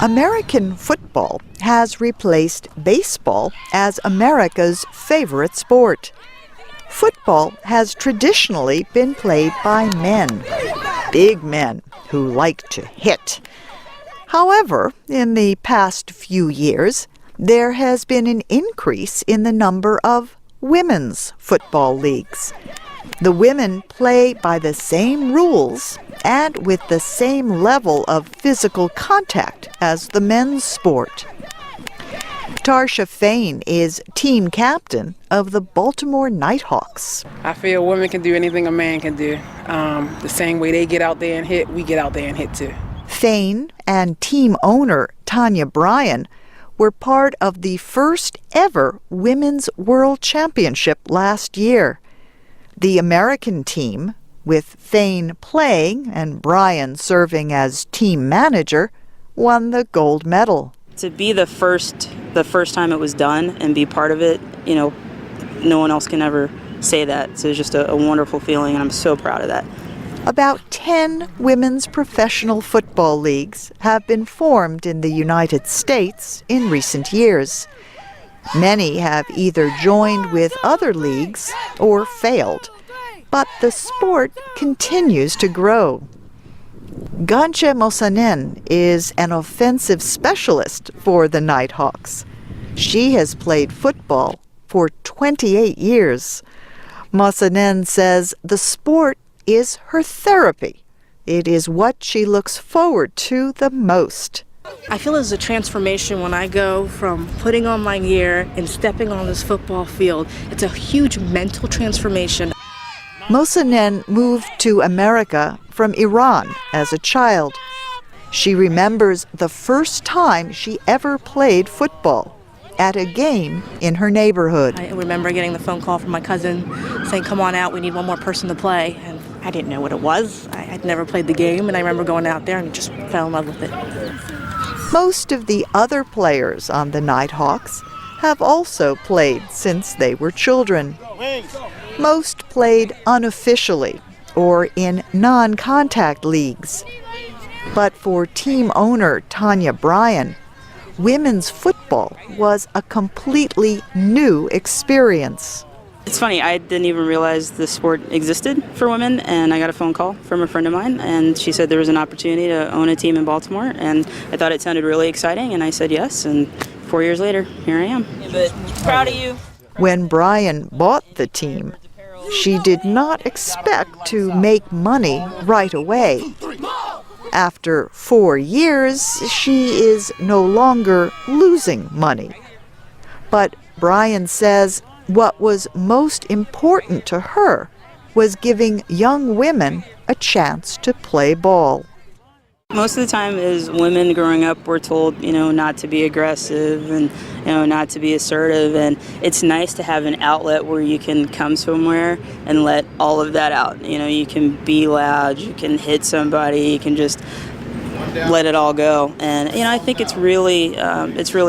American football has replaced baseball as America's favorite sport. Football has traditionally been played by men, big men who like to hit. However, in the past few years, there has been an increase in the number of women's football leagues. The women play by the same rules and with the same level of physical contact as the men's sport. Tarsha Fain is team captain of the Baltimore Nighthawks. I feel women can do anything a man can do. The same way they get out there and hit, we get out there and hit too. Fain and team owner Tanya Bryan were part of the first ever Women's World Championship last year. The American team, with Fain playing and Bryan serving as team manager, won the gold medal. To be the first time it was done and be part of it, no one else can ever say that. So it's just a wonderful feeling, and I'm so proud of that. About 10 women's professional football leagues have been formed in the United States in recent years. Many have either joined with other leagues or failed, but the sport continues to grow. Ganche Mosanen is an offensive specialist for the Nighthawks. She has played football for 28 years. Mosanen says the sport is her therapy. It is what she looks forward to the most. I feel there's a transformation when I go from putting on my gear and stepping on this football field. It's a huge mental transformation. Mosanen moved to America from Iran as a child. She remembers the first time she ever played football, at a game in her neighborhood. I remember getting the phone call from my cousin saying, "Come on out, we need one more person to play." And I didn't know what it was. I had never played the game, and I remember going out there and just fell in love with it. Most of the other players on the Nighthawks have also played since they were children. Most played unofficially or in non-contact leagues. But for team owner Tanya Bryan, women's football was a completely new experience. It's funny, I didn't even realize the sport existed for women, and I got a phone call from a friend of mine, and she said there was an opportunity to own a team in Baltimore, and I thought it sounded really exciting, and I said yes, and 4 years later, here I am. But proud of you. When Bryan bought the team, she did not expect to make money right away. After 4 years, she is no longer losing money. But Bryan says what was most important to her was giving young women a chance to play ball. Most of the time as women growing up, we're told, not to be aggressive and, not to be assertive. And it's nice to have an outlet where you can come somewhere and let all of that out. You can be loud, you can hit somebody, you can just let it all go. And, I think it's really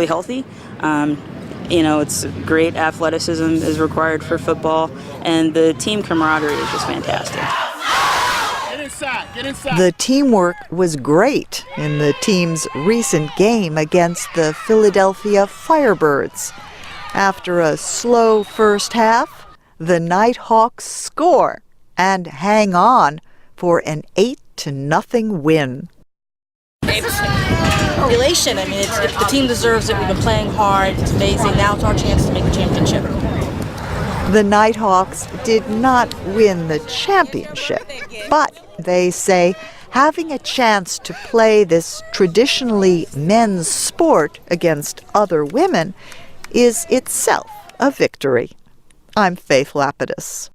healthy. It's great athleticism is required for football, and the team camaraderie is just fantastic. Get inside. The teamwork was great in the team's recent game against the Philadelphia Firebirds. After a slow first half, the Nighthawks score and hang on for an 8-0 win. Elation. The team deserves it. We've been playing hard. It's amazing. Now it's our chance to make the championship. The Nighthawks did not win the championship, but they say having a chance to play this traditionally men's sport against other women is itself a victory. I'm Faith Lapidus.